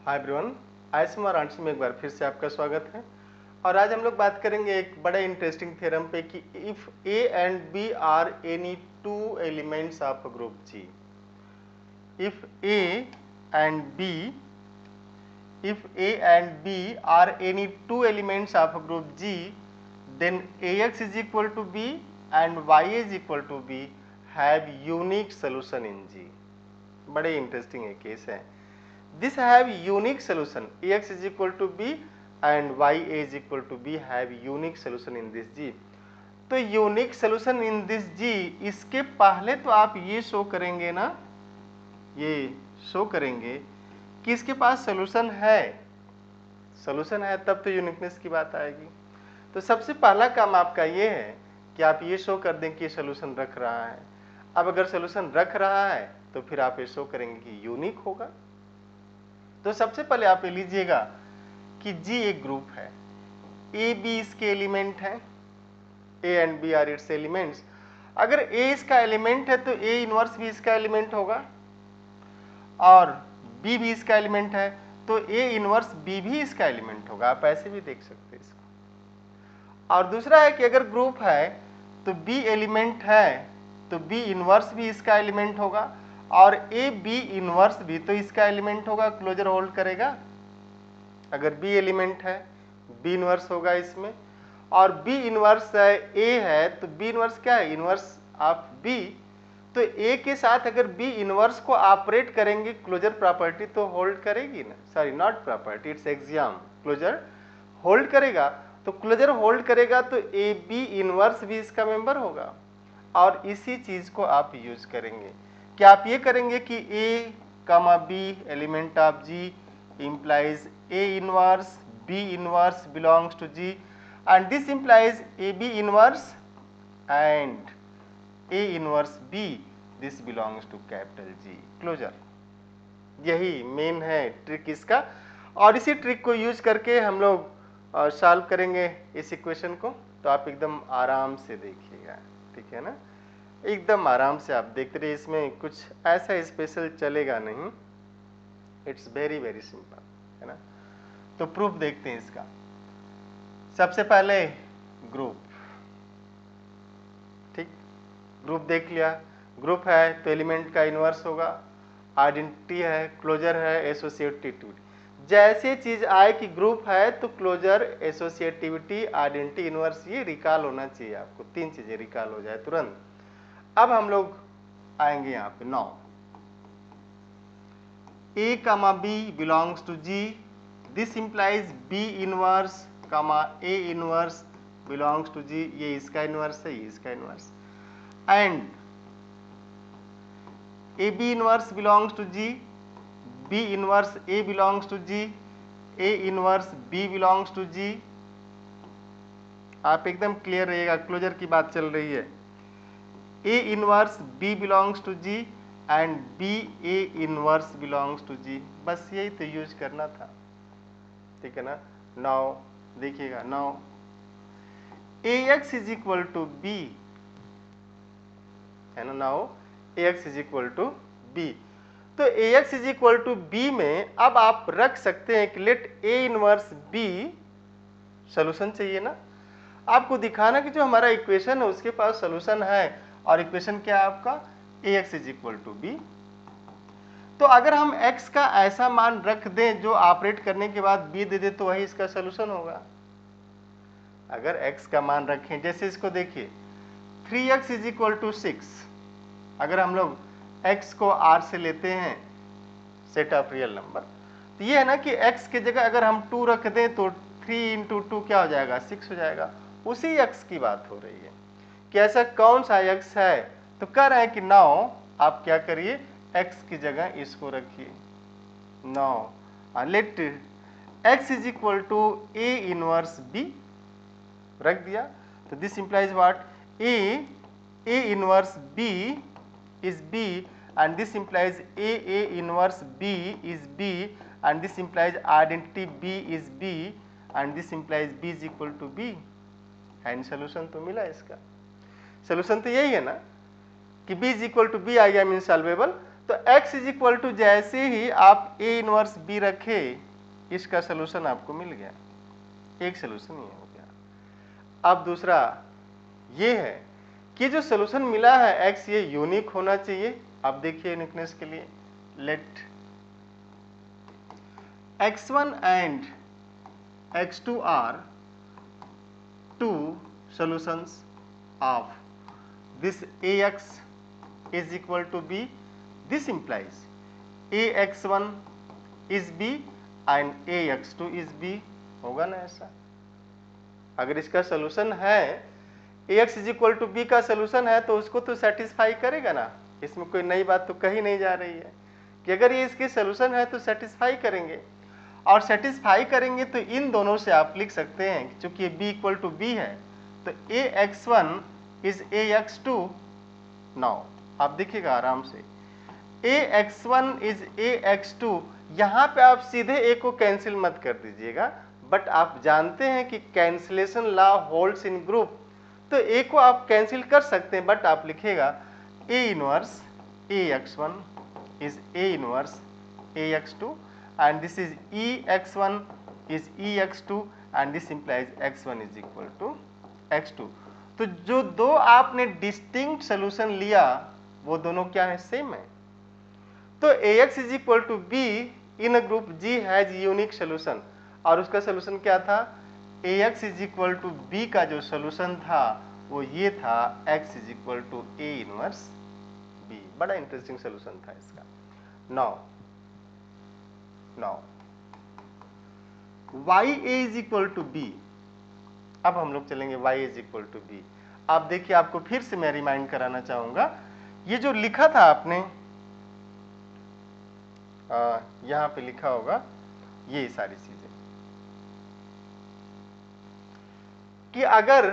Hi everyone, ISM Varanasi में एक बार फिर से आपका स्वागत है। और आज हम लोग बात करेंगे एक बड़ा इंटरेस्टिंग थ्योरम पे कि if a and b are any two elements of group G. If a and b if A and B are any two elements of group G, then Ax is equal to B and Y is equal to B have unique solution in G. बड़े interesting है case है। This have unique solution. Ax is equal to B and Y is equal to B have unique solution in this G. तो unique solution in this G, इसके पहले तो आप ये show करेंगे ना, ये शो करेंगे कि इसके पास सोल्यूशन है, तब तो यूनिकनेस की बात आएगी। तो सबसे पहला काम आपका ये है कि आप ये शो कर दें कि सोल्यूशन रख रहा है। अब अगर सोल्यूशन रख रहा है तो फिर आप ये शो करेंगे कि यूनिक होगा। तो सबसे पहले आप ये लीजिएगा कि जी एक ग्रुप है, ए बी इसके एलिमेंट है, a and b are its elements. अगर ए इसका एलिमेंट है तो ए इनवर्स भी इसका एलिमेंट होगा, और बी भी इसका एलिमेंट है तो ए इनवर्स बी भी इसका एलिमेंट होगा। आप ऐसे भी देख सकते हैं इसको। और दूसरा है कि अगर ग्रुप है तो बी एलिमेंट है तो बी इनवर्स भी इसका एलिमेंट होगा, और ए बी इनवर्स भी तो इसका एलिमेंट होगा, क्लोजर होल्ड करेगा। अगर बी एलिमेंट है बी इनवर्स होगा इसमें, और बी इनवर्स ए है तो बी इनवर्स क्या है, इनवर्स ऑफ बी। तो ए के साथ अगर बी इनवर्स को ऑपरेट करेंगे क्लोजर प्रॉपर्टी तो होल्ड करेगी ना, sorry not property, it's axiom, closure hold करेगा। तो क्लोजर होल्ड करेगा तो ए बी इनवर्स भी इसका मेंबर होगा, और इसी चीज को आप यूज करेंगे। क्या आप ये करेंगे कि a comma b element of g implies A inverse B inverse belongs to G, and this implies AB inverse and A inverse B, this belongs to capital G, closure। यही मेन है trick इसका, और इसी trick को use करके हम लोग solve करेंगे इस इक्वेशन को। तो आप एकदम आराम से देखिएगा, ठीक है ना, एकदम आराम से आप देखते रहिए, इसमें कुछ ऐसा स्पेशल चलेगा नहीं, इट्स वेरी वेरी सिंपल, है ना। तो प्रूफ देखते हैं इसका। सबसे पहले ग्रुप, ठीक, ग्रुप देख लिया। ग्रुप है तो एलिमेंट का इनवर्स होगा, आइडेंटिटी है, क्लोजर है, एसोसिएटिविटी। जैसे चीज आए कि ग्रुप है तो क्लोजर, एसोसिएटिविटी, आइडेंटिटी, इनवर्स, ये रिकॉल होना चाहिए आपको। तीन चीजें रिकॉल हो जाए तुरंत। अब हम लोग आएंगे यहाँ पे 9, A comma B belongs to G. This implies B inverse comma A inverse belongs to G. ये इसका इनवर्स है, ये इसका inverse, and AB inverse belongs to G, B inverse A belongs to G, A inverse B belongs to G। आप एकदम clear रहिएगा, closure की बात चल रही है। A inverse B belongs to G and b a inverse belongs to g, बस यही तो यूज करना था, ठीक है ना। नाउ देखिएगा, now a x is equal to b, है ना। Now a x is equal to b, तो a x is equal to b में अब आप रख सकते हैं कि let a inverse b, solution चाहिए ना आपको, दिखाना कि जो हमारा इक्वेशन है उसके पास सोल्यूशन है। और इक्वेशन क्या है आपका, Ax is equal to b. तो अगर हम x का ऐसा मान रख दें जो ऑपरेट करने के बाद b दे दे तो वही इसका सोल्यूशन होगा। अगर x का मान रखें, जैसे इसको देखिए 3x इज इक्वल टू 6, अगर हम लोग x को r से लेते हैं, सेट ऑफ रियल नंबर, तो ये है ना कि x की जगह अगर हम 2 रख दें तो 3 इंटू 2 क्या हो जाएगा, 6 हो जाएगा। उसी x की बात हो रही है कि ऐसा कौन सा x है। तो कह रहे हैं कि नाउ आप क्या करिए, x की जगह इसको रखिए। Now let x is equal to a inverse b, रख दिया। तो this implies what, a inverse b is b, and this implies a inverse b is b, and this implies identity b is b, and this implies b is equal to b। And solution तो मिला इसका। Solution तो यही है ना कि b is equal to b आ गया, मीन सॉल्वेबल। तो x इज इक्वल टू जैसे ही आप a इनवर्स b रखे, इसका सोल्यूशन आपको मिल गया, एक सोल्यूशन ये हो गया। अब दूसरा ये है कि जो सोल्यूशन मिला है x, ये यूनिक होना चाहिए। अब देखिए यूनिकनेस के लिए, let x1 and x2 are two solutions of this ax is equal to b. This implies ax1 is b and ax2 is b, होगा ना ऐसा? अगर इसका सोल्यूशन है, ax is equal to b का सोल्यूशन है, तो उसको तो सेटिस्फाई करेगा ना। इसमें कोई नई बात तो कही नहीं जा रही है कि अगर ये इसके सोल्यूशन है तो सेटिस्फाई करेंगे, और सेटिस्फाई करेंगे तो इन दोनों से आप लिख सकते हैं, चूंकि b इक्वल टू बी है तो ax1 इज ax2। नाउ आप देखिएगा आराम से, ax1 इज ax2, यहाँ पे आप सीधे a को कैंसिल मत कर दीजिएगा, बट आप जानते हैं कि कैंसिलेशन लॉ होल्ड्स इन ग्रुप, तो a को आप कैंसिल कर सकते हैं, बट आप लिखिएगा a inverse ax1 is a inverse ax2 and this is ex1 is ex2 and this implies x1 is equal to x2। तो जो दो आपने डिस्टिंक्ट सोल्यूशन लिया वो दोनों क्या है, सेम है। तो ax is equal to b in a group G has unique solution, और उसका सोल्यूशन क्या था, ax is equal to b का जो सोल्यूशन था वो ये था x is equal to a inverse b। बड़ा इंटरेस्टिंग सोल्यूशन था इसका। Now y a is equal to b, अब हम लोग चलेंगे y is equal to b। आप देखिए, आपको फिर से मैं रिमाइंड कराना चाहूंगा, ये जो लिखा था आपने यहां पे लिखा होगा ये सारी चीजें, कि अगर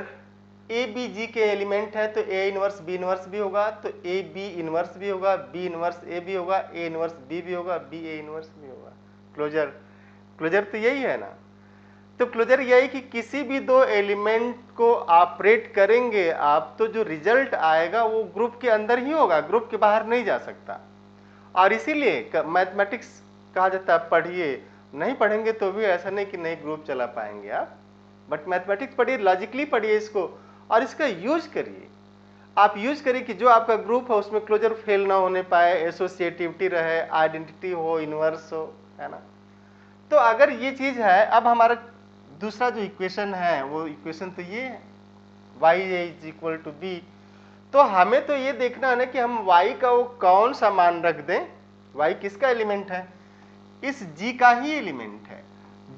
a b g के एलिमेंट है तो a इनवर्स b इनवर्स भी होगा, तो a b इनवर्स भी होगा, b इनवर्स a भी होगा, a इनवर्स b भी होगा, b a इनवर्स भी होगा। क्लोजर तो यही है ना। तो क्लोजर यही कि किसी भी दो एलिमेंट को ऑपरेट करेंगे आप, तो जो रिजल्ट आएगा वो ग्रुप के अंदर ही होगा, ग्रुप के बाहर नहीं जा सकता। और इसीलिए मैथमेटिक्स कहा जाता है पढ़िए, नहीं पढ़ेंगे तो भी ऐसा नहीं कि नहीं ग्रुप चला पाएंगे आप, बट मैथमेटिक्स पढ़िए, लॉजिकली पढ़िए इसको, और इसका यूज करिए। आप यूज करिए कि जो आपका ग्रुप है उसमें क्लोजर फेल ना होने पाए, एसोसिएटिविटी रहे, आइडेंटिटी हो, इनवर्स हो, है ना। तो अगर ये चीज है, अब हमारा दूसरा जो इक्वेशन है वो इक्वेशन तो ये है, y is equal to b। तो हमें तो ये देखना है ना कि हम y का वो कौन सा मान रख दें। y किसका एलिमेंट है, इस g का ही एलिमेंट है,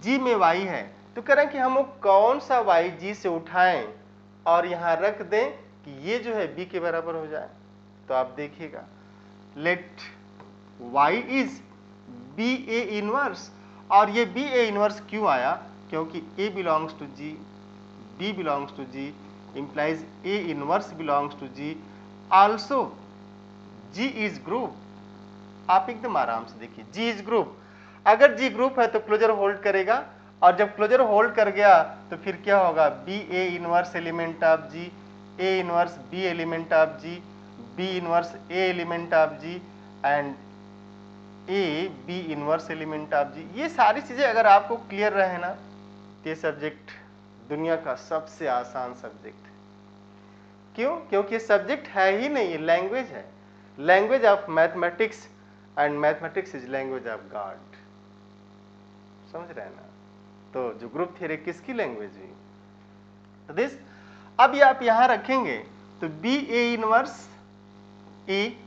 g में y है, तो कह रहे हैं कि हम वो कौन सा y g से उठाएं और यहां रख दें कि ये जो है b के बराबर हो जाए। तो आप देखिएगा, let y is b a inverse, और ये b a इनवर्स क्यों आया, क्योंकि a belongs to G, b belongs to G implies a inverse belongs to G, also G is group। आप एकदम आराम से देखिए, G is group, अगर G ग्रुप है तो क्लोजर होल्ड करेगा, और जब क्लोजर होल्ड कर गया तो फिर क्या होगा, b a inverse element of G, a inverse b element of G, b inverse a element of G and a b inverse element of G। ये सारी चीजें अगर आपको क्लियर रहे ना, ये सब्जेक्ट दुनिया का सबसे आसान सब्जेक्ट है। क्यों, क्योंकि सब्जेक्ट है ही नहीं, लैंग्वेज है, language of mathematics, and mathematics is language of God. समझ रहे हैं ना। तो जो ग्रुप थ्योरी किसकी लैंग्वेज हुई, तो दिस, अब ये आप यहां रखेंगे तो b a inverse a,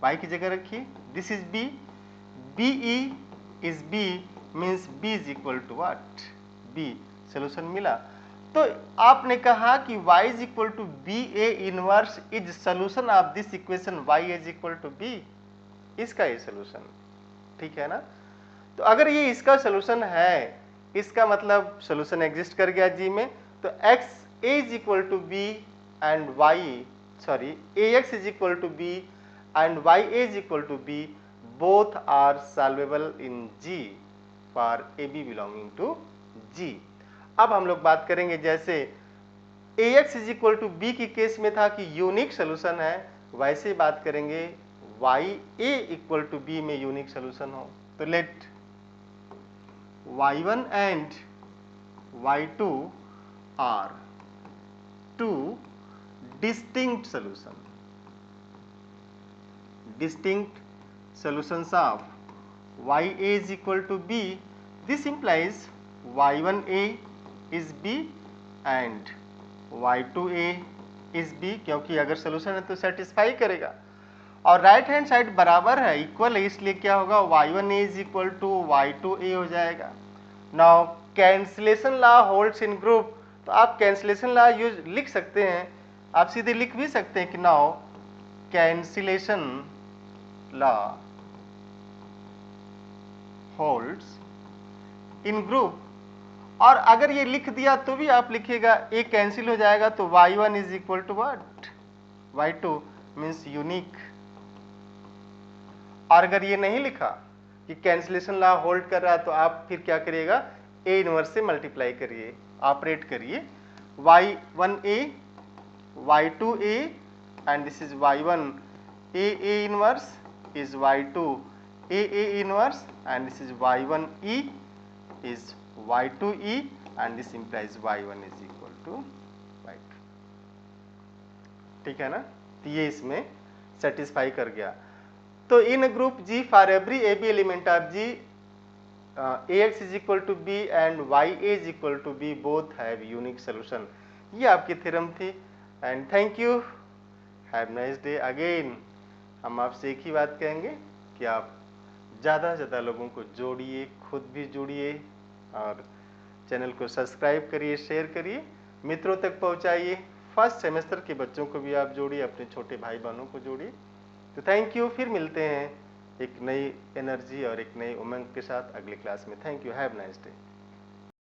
y की जगह रखिए, this is b, b e is b, means b is equal to what, b. Solution मिला, तो आपने कहा कि y is equal to b a inverse is solution of this equation y is equal to b, इसका ये solution, ठीक है ना। तो अगर ये इसका सोल्यूशन है, इसका मतलब सोल्यूशन एग्जिस्ट कर गया G में, तो x a is equal to b and ax is equal to b and y a is equal to b, both are solvable in G for AB belonging to G। अब हम लोग बात करेंगे, जैसे ax is equal to b की case में था कि यूनिक सोल्यूशन है, वैसे बात करेंगे y a equal to b में यूनिक सोल्यूशन हो। तो let y1 and y2 are two distinct solutions of ya is equal to b. This implies y1a is b and y2a is b, क्योंकि अगर solution है तो satisfy करेगा। और right hand side बराबर है, इक्वल है, इसलिए क्या होगा y1a is equal to y2a हो जाएगा। नाउ कैंसिलेशन लॉ होल्ड्स इन ग्रुप, तो आप कैंसिलेशन लॉ यूज लिख सकते हैं, आप सीधे लिख भी सकते हैं कि नाउ कैंसिलेशन लॉ होल्ड्स इन ग्रुप। और अगर ये लिख दिया तो भी आप लिखिएगा ए कैंसिल हो जाएगा, तो y1 is equal to what, y2 means unique. और अगर ये नहीं लिखा कि कैंसिलेशन लॉ होल्ड कर रहा है, तो आप फिर क्या करिएगा, ए इनवर्स से मल्टीप्लाई करिए, ऑपरेट करिए, y1a y2a and this is y1 a inverse is y2 a inverse and this is y1e is y2e and this implies y1 is equal to y2। ठीक है ना, तो ये इसमें सेटिस्फाई कर गया। तो in group G for every a b element of G ax is equal to b and ya is equal to b both have unique solution। ये आपकी थ्योरम थी and thank you, have nice day. Again हम आपसे एक ही बात कहेंगे कि आप ज़्यादा से ज़्यादा लोगों को जोड़िए, खुद भी जुड़िए और चैनल को सब्सक्राइब करिए, शेयर करिए, मित्रों तक पहुंचाइए। फर्स्ट सेमेस्टर के बच्चों को भी आप जोड़िए, अपने छोटे भाई बहनों को जोड़िए। तो थैंक यू, फिर मिलते हैं एक नई एनर्जी और एक नई उमंग के साथ अगले क्लास में। Thank you, have nice day.